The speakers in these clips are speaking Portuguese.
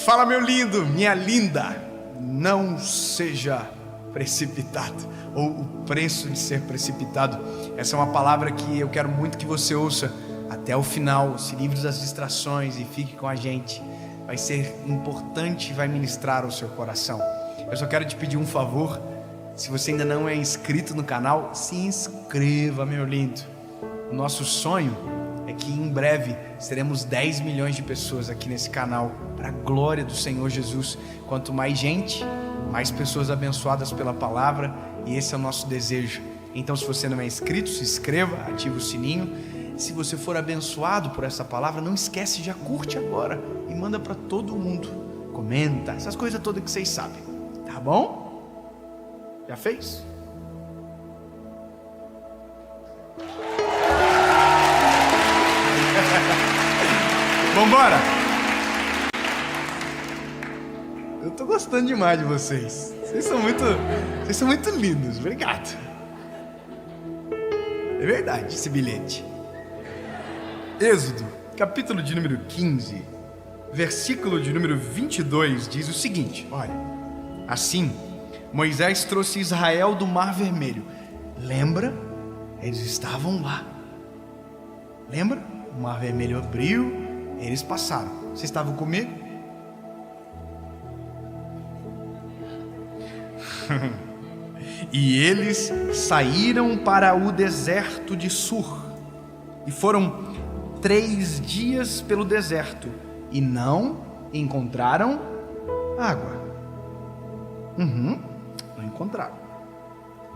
Fala, meu lindo, minha linda. Não seja precipitado, ou o preço de ser precipitado. Essa é uma palavra que eu quero muito que você ouça até o final. Se livre das distrações e fique com a gente. Vai ser importante e vai ministrar ao seu coração. Eu só quero te pedir um favor. Se você ainda não é inscrito no canal, se inscreva, meu lindo. O nosso sonho é que em breve seremos 10 milhões de pessoas aqui nesse canal, para a glória do Senhor Jesus. Quanto mais gente, mais pessoas abençoadas pela palavra, e esse é o nosso desejo. Então, se você não é inscrito, se inscreva, ative o sininho. Se você for abençoado por essa palavra, não esquece, já curte agora e manda para todo mundo. Comenta, essas coisas todas que vocês sabem, tá bom? Já fez? Vambora! Eu tô gostando demais de vocês. Vocês são muito lindos. Obrigado. É verdade esse bilhete. Êxodo, capítulo de número 15, versículo de número 22, diz o seguinte: olha, assim Moisés trouxe Israel do Mar Vermelho. Lembra? Eles estavam lá. Lembra? O Mar Vermelho abriu, eles passaram. Vocês estavam comigo? E eles saíram para o deserto de Sur. E foram 3 dias pelo deserto e não encontraram água. Não encontraram.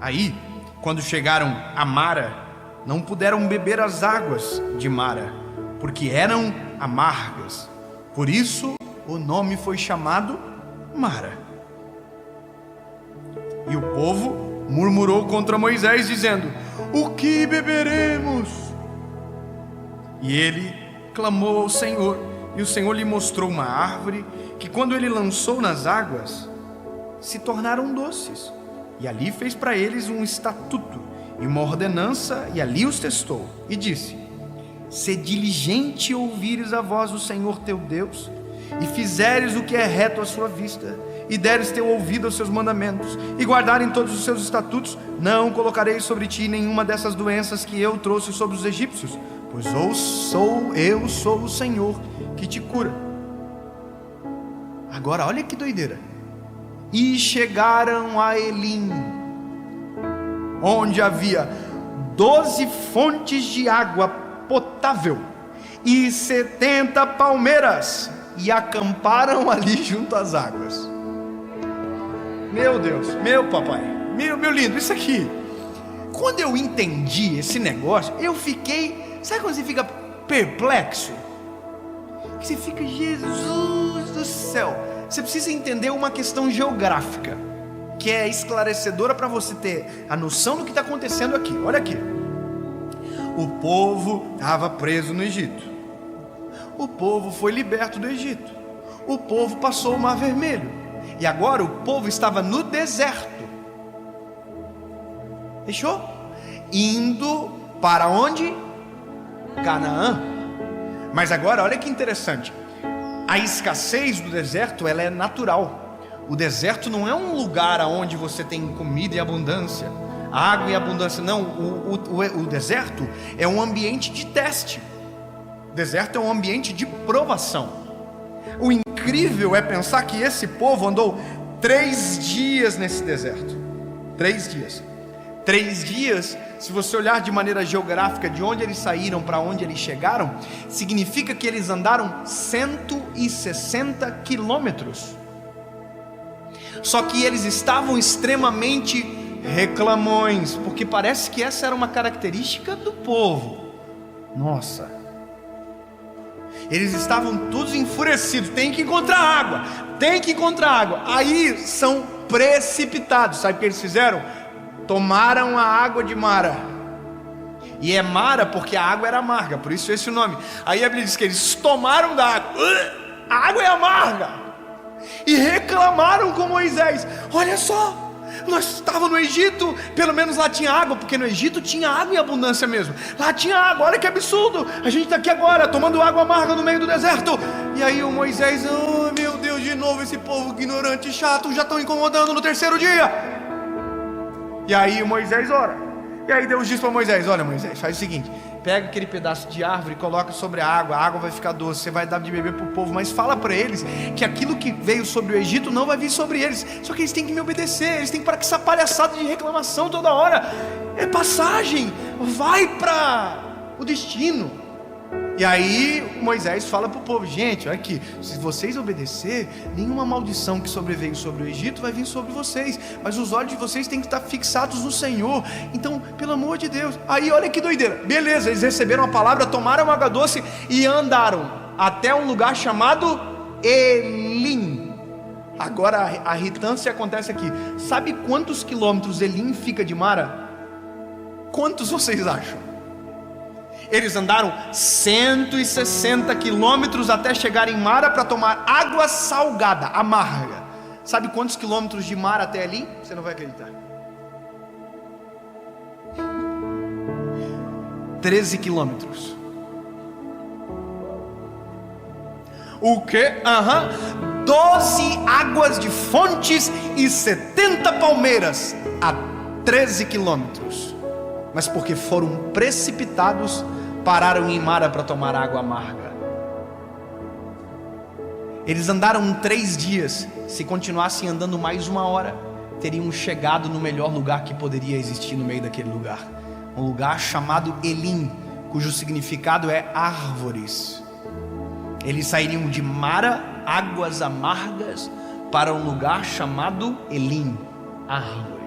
Aí, quando chegaram a Mara, não puderam beber as águas de Mara, porque eram amargas. Por isso o nome foi chamado Mara. E o povo murmurou contra Moisés, dizendo: o que beberemos? E ele clamou ao Senhor, e o Senhor lhe mostrou uma árvore, que quando ele lançou nas águas, se tornaram doces. E ali fez para eles um estatuto e uma ordenança, e ali os testou, e disse: se diligente ouvires a voz do Senhor teu Deus, e fizeres o que é reto à sua vista, e deres teu ouvido aos seus mandamentos, e guardarem todos os seus estatutos, não colocarei sobre ti nenhuma dessas doenças que eu trouxe sobre os egípcios, pois eu sou o Senhor que te cura. Agora olha que doideira. E chegaram a Elim, onde havia 12 fontes de água potável e 70 palmeiras, e acamparam ali junto às águas. Meu Deus, meu papai, meu lindo, isso aqui, quando eu entendi esse negócio, eu fiquei, sabe quando você fica perplexo? Que você fica, Jesus do céu. Você precisa entender uma questão geográfica, que é esclarecedora para você ter a noção do que está acontecendo aqui. Olha aqui. O povo estava preso no Egito. O povo foi liberto do Egito. O povo passou o Mar Vermelho. E agora o povo estava no deserto. Fechou? Indo para onde? Canaã. Mas agora olha que interessante. A escassez do deserto, ela é natural. O deserto não é um lugar onde você tem comida e abundância, água e abundância. Não, o deserto é um ambiente de teste. O deserto é um ambiente de provação. O incrível é pensar que esse povo andou 3 dias nesse deserto. 3 dias. 3 dias, se você olhar de maneira geográfica de onde eles saíram para onde eles chegaram, significa que eles andaram 160 quilômetros. Só que eles estavam extremamente reclamões, porque parece que essa era uma característica do povo. Nossa, eles estavam todos enfurecidos. Tem que encontrar água, tem que encontrar água. Aí são precipitados. Sabe o que eles fizeram? Tomaram a água de Mara. E é Mara porque a água era amarga, por isso esse nome. Aí a Bíblia diz que eles tomaram da água. A água é amarga. E reclamaram com Moisés: olha só, nós estávamos no Egito, pelo menos lá tinha água, porque no Egito tinha água em abundância mesmo. Lá tinha água, olha que absurdo. A gente está aqui agora tomando água amarga no meio do deserto. E aí o Moisés, oh meu Deus, de novo esse povo ignorante e chato, já estão incomodando no terceiro dia. E aí o Moisés ora. E aí Deus diz para Moisés: olha Moisés, faz o seguinte, pega aquele pedaço de árvore e coloca sobre a água vai ficar doce, você vai dar de beber para o povo, mas fala para eles que aquilo que veio sobre o Egito não vai vir sobre eles, só que eles têm que me obedecer, eles têm que parar com essa palhaçada de reclamação toda hora, é passagem, vai para o destino. E aí Moisés fala para o povo: gente, olha aqui, se vocês obedecer, nenhuma maldição que sobreveio sobre o Egito vai vir sobre vocês, mas os olhos de vocês têm que estar fixados no Senhor, então pelo amor de Deus. Aí olha que doideira, beleza, eles receberam a palavra, tomaram água doce e andaram até um lugar chamado Elim. Agora a irritância acontece aqui. Sabe quantos quilômetros Elim fica de Mara? Quantos vocês acham? Eles andaram 160 quilômetros até chegar em Mara para tomar água salgada, amarga. Sabe quantos quilômetros de Mara até ali? Você não vai acreditar. 13 quilômetros. O quê? 12 águas de fontes e 70 palmeiras a 13 quilômetros. Mas porque foram precipitados, pararam em Mara para tomar água amarga. Eles andaram 3 dias. Se continuassem andando mais 1 hora, teriam chegado no melhor lugar que poderia existir no meio daquele lugar. Um lugar chamado Elim, cujo significado é árvores. Eles sairiam de Mara, águas amargas, para um lugar chamado Elim, árvores.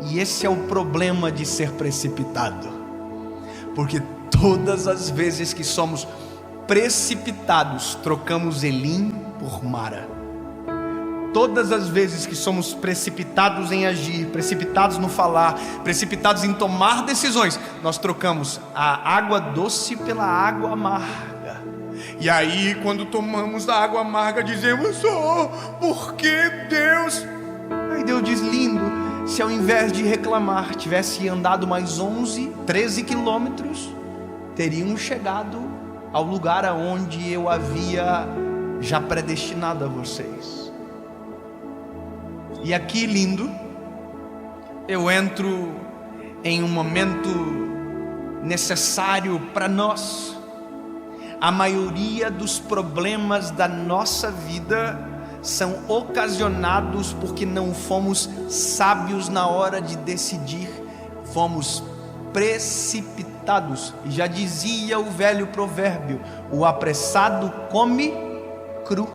E esse é o problema de ser precipitado, porque todas as vezes que somos precipitados, trocamos Elim por Mara. Todas as vezes que somos precipitados em agir, precipitados no falar, precipitados em tomar decisões, nós trocamos a água doce pela água amarga. E aí quando tomamos a água amarga dizemos: oh, por que Deus? Aí Deus diz: lindo, se ao invés de reclamar tivesse andado mais 13 quilômetros, teriam chegado ao lugar aonde eu havia já predestinado a vocês. E aqui, lindo, eu entro em um momento necessário para nós. A maioria dos problemas da nossa vida são ocasionados porque não fomos sábios na hora de decidir, fomos precipitados. E já dizia o velho provérbio: o apressado come cru.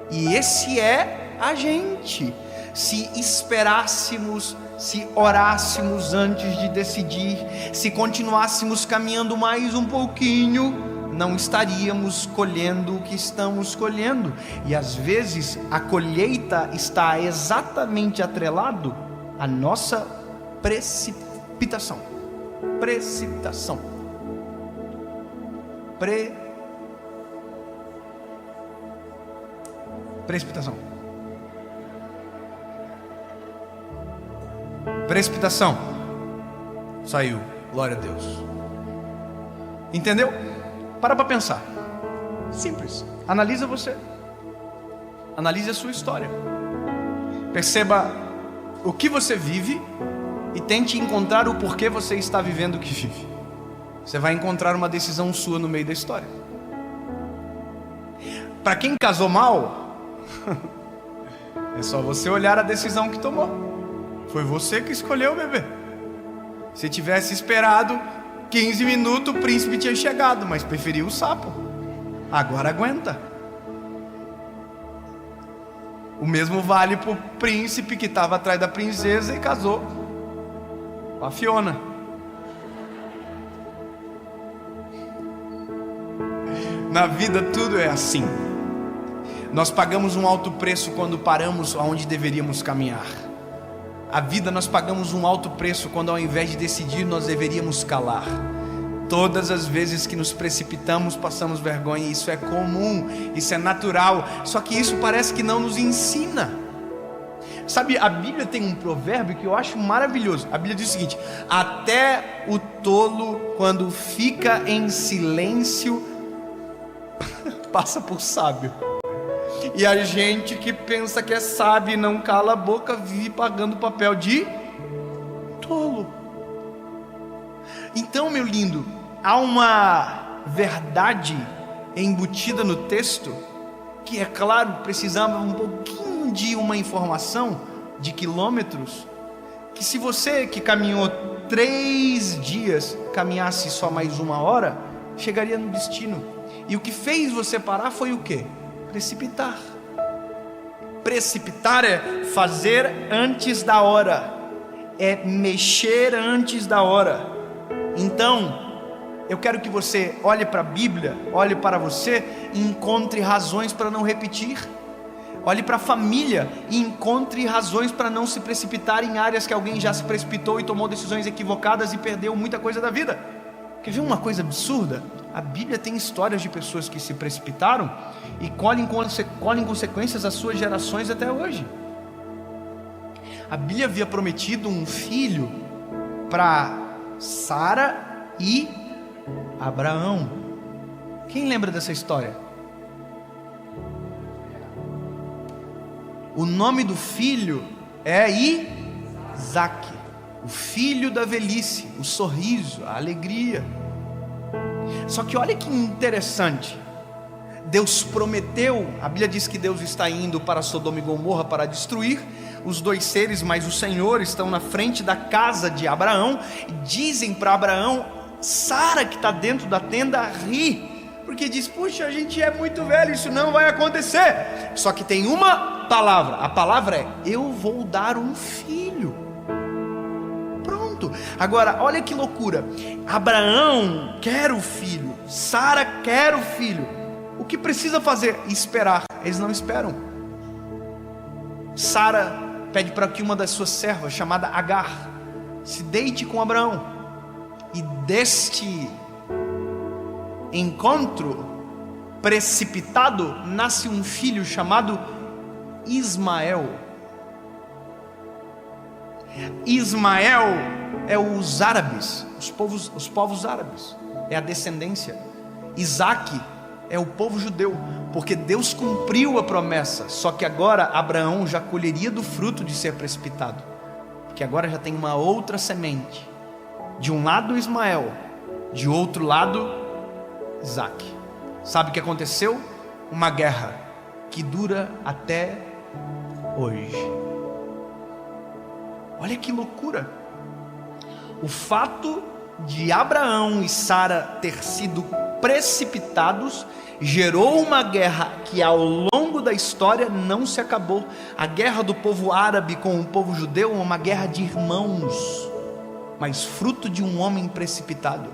E esse é a gente. Se esperássemos, se orássemos antes de decidir, se continuássemos caminhando mais um pouquinho, não estaríamos colhendo o que estamos colhendo. E às vezes a colheita está exatamente atrelado à nossa precipitação. Precipitação. Precipitação. Precipitação. Saiu. Glória a Deus. Entendeu? Para pensar. Simples. Analisa você. Analise a sua história. Perceba o que você vive e tente encontrar o porquê você está vivendo o que vive. Você vai encontrar uma decisão sua no meio da história. Para quem casou mal, é só você olhar a decisão que tomou. Foi você que escolheu o bebê. Se tivesse esperado 15 minutos, o príncipe tinha chegado, mas preferiu o sapo. Agora aguenta. O mesmo vale para o príncipe que estava atrás da princesa e casou com a Fiona. Na vida tudo é assim. Nós pagamos um alto preço quando paramos onde deveríamos caminhar. A vida nós pagamos um alto preço quando ao invés de decidir nós deveríamos calar. Todas as vezes que nos precipitamos passamos vergonha. Isso é comum, isso é natural. Só que isso parece que não nos ensina. Sabe, a Bíblia tem um provérbio que eu acho maravilhoso. A Bíblia diz o seguinte: até o tolo, quando fica em silêncio, passa por sábio. E a gente que pensa que é sábio e não cala a boca vive pagando o papel de tolo. Então, meu lindo, há uma verdade embutida no texto que, é claro, precisava um pouquinho de uma informação de quilômetros, que se você que caminhou 3 dias caminhasse só mais 1 hora, chegaria no destino. E o que fez você parar foi o quê? Precipitar. Precipitar é fazer antes da hora, é mexer antes da hora. Então, eu quero que você olhe para a Bíblia, olhe para você e encontre razões para não repetir. Olhe para a família e encontre razões para não se precipitar em áreas que alguém já se precipitou e tomou decisões equivocadas e perdeu muita coisa da vida. Quer ver uma coisa absurda? A Bíblia tem histórias de pessoas que se precipitaram e colhem consequências às suas gerações até hoje. A Bíblia havia prometido um filho para Sara e Abraão. Quem lembra dessa história? O nome do filho é Isaac, o filho da velhice, o sorriso, a alegria. Só que olha que interessante, Deus prometeu, a Bíblia diz que Deus está indo para Sodoma e Gomorra para destruir os 2 seres, mas o Senhor estão na frente da casa de Abraão, e dizem para Abraão, Sara que está dentro da tenda ri, porque diz, puxa, a gente é muito velho, isso não vai acontecer. Só que tem uma palavra, a palavra é, eu vou dar um filho. Pronto. Agora, olha que loucura, Abraão quer o filho, Sara quer o filho. O que precisa fazer? Esperar. Eles não esperam. Sara pede para que uma das suas servas, chamada Agar, se deite com Abraão. E deste encontro precipitado nasce um filho chamado Ismael. Ismael é os árabes, os povos árabes, é a descendência. Isaac é o povo judeu, porque Deus cumpriu a promessa, só que agora Abraão já colheria do fruto de ser precipitado, porque agora já tem uma outra semente, de um lado Ismael, de outro lado Isaac. Sabe o que aconteceu? Uma guerra que dura até hoje. Olha que loucura, o fato de Abraão e Sara ter sido precipitados gerou uma guerra que ao longo da história não se acabou. A guerra do povo árabe com o povo judeu é uma guerra de irmãos, mas fruto de um homem precipitado.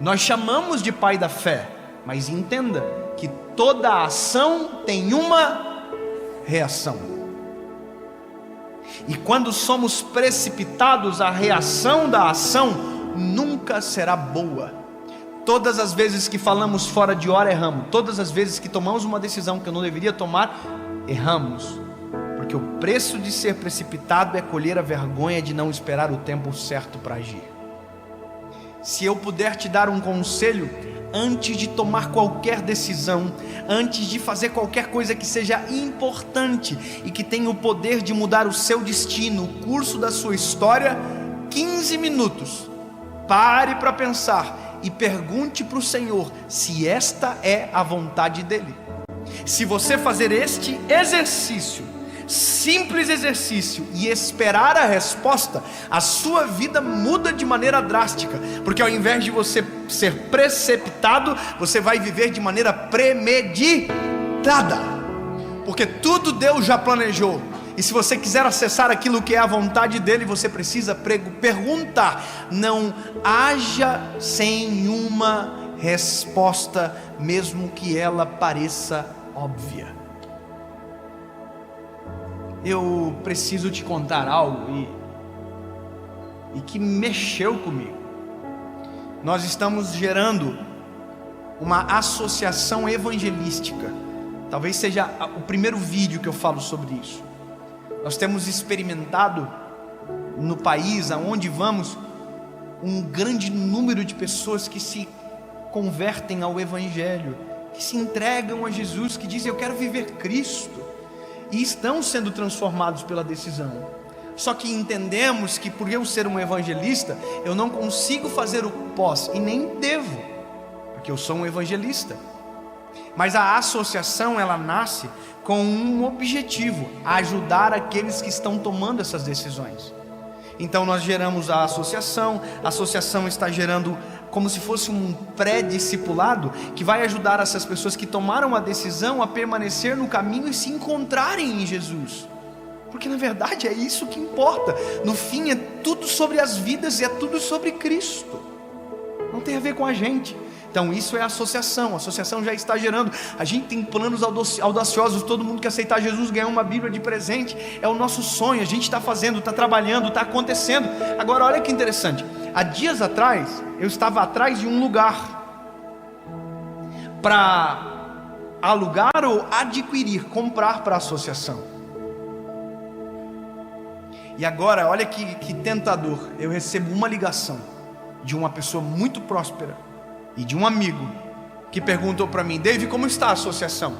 Nós chamamos de pai da fé, mas entenda que toda ação tem uma reação. E quando somos precipitados, a reação da ação nunca será boa. Todas as vezes que falamos fora de hora, erramos. Todas as vezes que tomamos uma decisão que eu não deveria tomar, erramos. Porque o preço de ser precipitado é colher a vergonha de não esperar o tempo certo para agir. Se eu puder te dar um conselho, antes de tomar qualquer decisão, antes de fazer qualquer coisa que seja importante e que tenha o poder de mudar o seu destino, o curso da sua história, 15 minutos, pare para pensar e pergunte para o Senhor se esta é a vontade dEle. Se você fazer este exercício, simples exercício, e esperar a resposta, a sua vida muda de maneira drástica, porque ao invés de você ser precipitado, você vai viver de maneira premeditada, porque tudo Deus já planejou. E se você quiser acessar aquilo que é a vontade dEle, você precisa perguntar. Não haja sem uma resposta, mesmo que ela pareça óbvia. Eu preciso te contar algo e que mexeu comigo. Nós estamos gerando uma associação evangelística. Talvez seja o primeiro vídeo que eu falo sobre isso. Nós temos experimentado no país aonde vamos um grande número de pessoas que se convertem ao Evangelho que se entregam a Jesus, que dizem: eu quero viver Cristo, e estão sendo transformados pela decisão. Só que entendemos que por eu ser um evangelista, eu não consigo fazer o pós, e nem devo, porque eu sou um evangelista. Mas a associação, ela nasce com um objetivo: ajudar aqueles que estão tomando essas decisões. Então nós geramos a associação está gerando como se fosse um pré-discipulado, que vai ajudar essas pessoas que tomaram a decisão a permanecer no caminho e se encontrarem em Jesus. Porque na verdade é isso que importa. No fim é tudo sobre as vidas e é tudo sobre Cristo. Não tem a ver com a gente. Então isso é a associação já está gerando. A gente tem planos audaciosos. Todo mundo que aceitar Jesus ganhar uma Bíblia de presente. É o nosso sonho, a gente está fazendo, está trabalhando, está acontecendo. Agora olha que interessante. Há dias atrás, eu estava atrás de um lugar para alugar ou adquirir, comprar para a associação. E agora, olha que tentador, eu recebo uma ligação de uma pessoa muito próspera e de um amigo que perguntou para mim: David, como está a associação?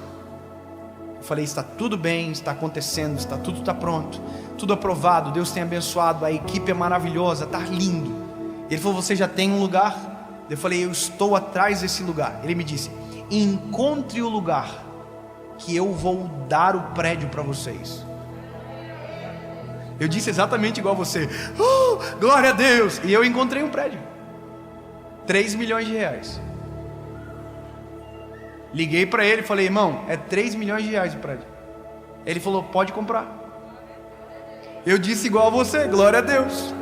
Eu falei: está tudo bem, está acontecendo, tudo está pronto, tudo aprovado, Deus tem abençoado, a equipe é maravilhosa, está lindo. Ele falou: você já tem um lugar? Eu falei: eu estou atrás desse lugar. Ele me disse: encontre o lugar que eu vou dar o prédio para vocês. Eu disse exatamente igual você: glória a Deus. E eu encontrei um prédio, 3 milhões de reais. Liguei para ele e falei: irmão, é 3 milhões de reais o prédio. Ele falou: pode comprar. Eu disse igual a você: glória a Deus.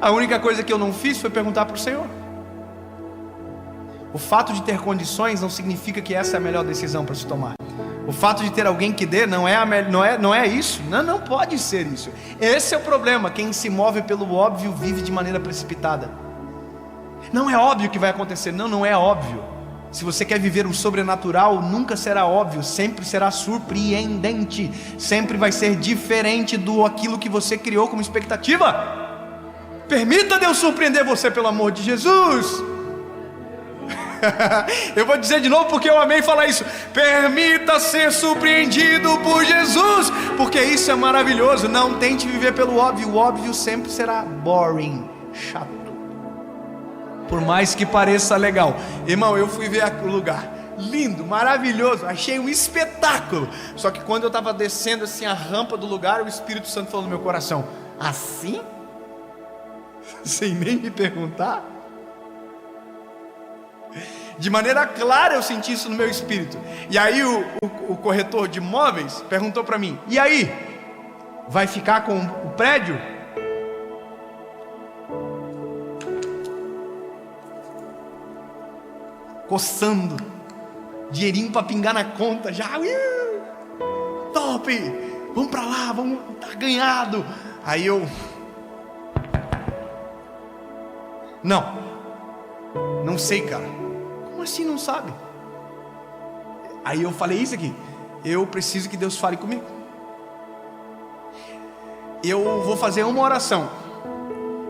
A única coisa que eu não fiz foi perguntar para o Senhor. O fato de ter condições não significa que essa é a melhor decisão para se tomar. O fato de ter alguém que dê não é isso. Não pode ser isso. Esse é o problema. Quem se move pelo óbvio vive de maneira precipitada. Não é óbvio que vai acontecer. Não é óbvio. Se você quer viver o sobrenatural, nunca será óbvio, sempre será surpreendente, sempre vai ser diferente do aquilo que você criou como expectativa. Permita Deus surpreender você, pelo amor de Jesus. Eu vou dizer de novo porque eu amei falar isso. Permita ser surpreendido por Jesus, porque isso é maravilhoso. Não tente viver pelo óbvio. O óbvio sempre será boring, chato, por mais que pareça legal. Irmão, eu fui ver o lugar, lindo, maravilhoso, achei um espetáculo. Só que quando eu estava descendo assim a rampa do lugar, o Espírito Santo falou no meu coração: assim? Sem nem me perguntar? De maneira clara eu senti isso no meu espírito. E aí o corretor de imóveis perguntou para mim: e aí? Vai ficar com o prédio? Coçando, dinheirinho para pingar na conta já. Top! Vamos para lá, vamos, tá ganhado. Aí eu: não sei, cara. Como assim não sabe? Aí eu falei isso aqui: eu preciso que Deus fale comigo. Eu vou fazer uma oração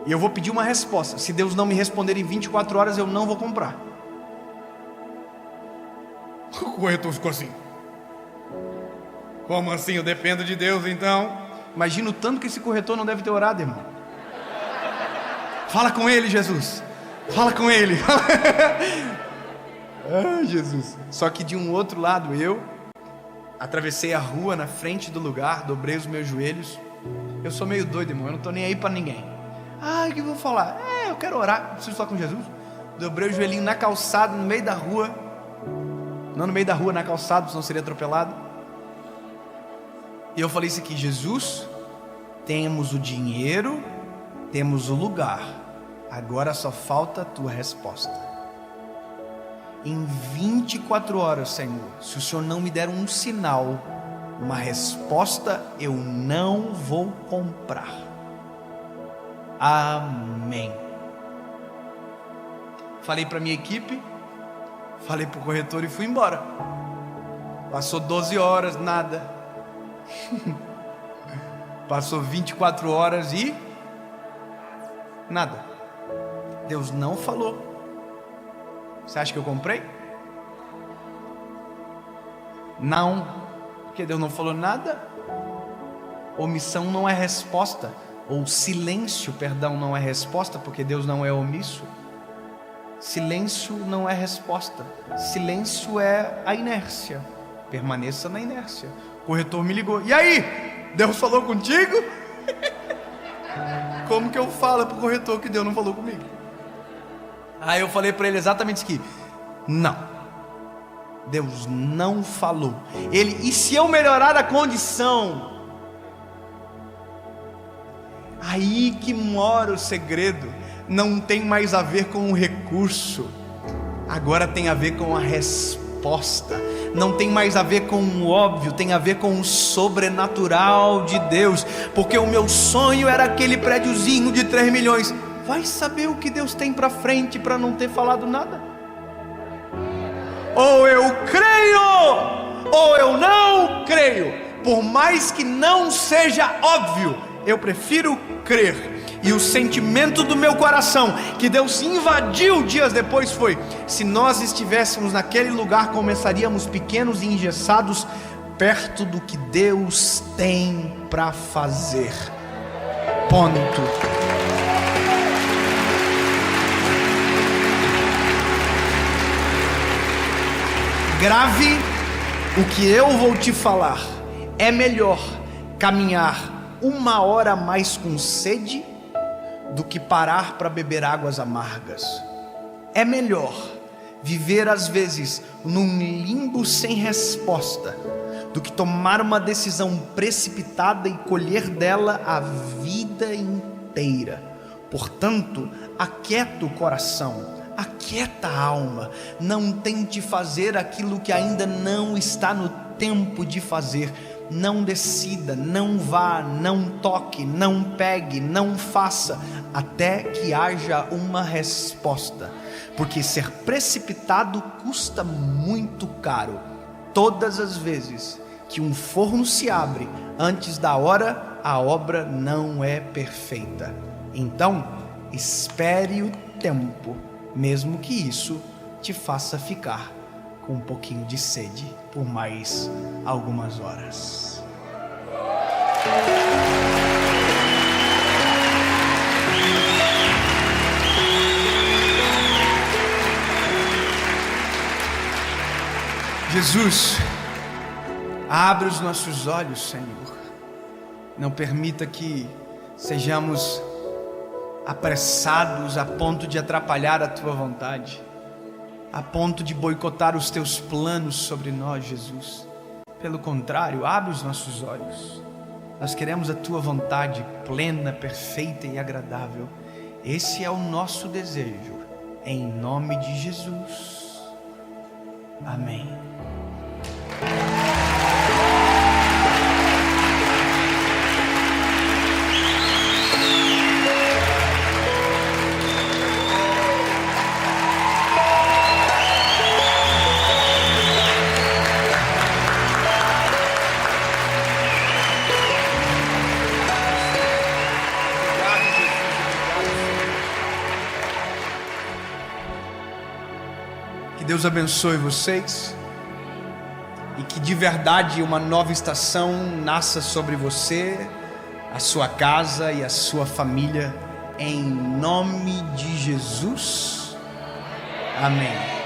e eu vou pedir uma resposta. Se Deus não me responder em 24 horas, eu não vou comprar. O corretor ficou assim: como assim? Eu dependo de Deus então? Imagina o tanto que esse corretor não deve ter orado, irmão. Fala com ele, Jesus. Fala com ele. Ai, Jesus. Só que de um outro lado, eu atravessei a rua na frente do lugar, dobrei os meus joelhos. Eu sou meio doido, irmão, eu não estou nem aí para ninguém. O que eu vou falar? Eu quero orar, preciso falar com Jesus. Dobrei o joelhinho na calçada, no meio da rua. Não no meio da rua, na calçada, senão seria atropelado. E eu falei isso aqui: Jesus, temos o dinheiro, temos o lugar, agora só falta a tua resposta. Em 24 horas, Senhor, se o Senhor não me der um sinal, uma resposta, eu não vou comprar. Amém. Falei para minha equipe, falei para o corretor e fui embora. Passou 12 horas, nada. Passou 24 horas e nada. Deus não falou. Você acha que eu comprei? Não, porque Deus não falou nada. Omissão não é resposta, ou silêncio, perdão, não é resposta, porque Deus não é omisso. Silêncio não é resposta, silêncio é a inércia. Permaneça na inércia. O corretor me ligou: e aí, Deus falou contigo? Como que eu falo para o corretor que Deus não falou comigo? Aí eu falei para ele exatamente isso aqui: não, Deus não falou. Ele: e se eu melhorar a condição? Aí que mora o segredo. Não tem mais a ver com o recurso, agora tem a ver com a resposta. Não tem mais a ver com o óbvio, tem a ver com o sobrenatural de Deus. Porque o meu sonho era aquele prédiozinho de 3 milhões. Vai saber o que Deus tem para frente para não ter falado nada. Ou eu creio, ou eu não creio. Por mais que não seja óbvio, eu prefiro crer. E o sentimento do meu coração, que Deus invadiu dias depois, foi: se nós estivéssemos naquele lugar, começaríamos pequenos e engessados, perto do que Deus tem para fazer. Ponto. Grave o que eu vou te falar. É melhor caminhar 1 hora mais com sede do que parar para beber águas amargas. É melhor viver às vezes num limbo sem resposta do que tomar uma decisão precipitada e colher dela a vida inteira. Portanto, aquieta o coração, aquieta a alma. Não tente fazer aquilo que ainda não está no tempo de fazer. Não decida, não vá, não toque, não pegue, não faça, até que haja uma resposta. Porque ser precipitado custa muito caro. Todas as vezes que um forno se abre antes da hora, a obra não é perfeita. Então, espere o tempo, mesmo que isso te faça ficar com um pouquinho de sede por mais algumas horas. Jesus, abre os nossos olhos, Senhor. Não permita que sejamos apressados a ponto de atrapalhar a Tua vontade, a ponto de boicotar os Teus planos sobre nós, Jesus. Pelo contrário, abre os nossos olhos. Nós queremos a Tua vontade plena, perfeita e agradável. Esse é o nosso desejo, em nome de Jesus. Amém. Que Deus abençoe vocês e que de verdade uma nova estação nasça sobre você, a sua casa e a sua família, em nome de Jesus. Amém.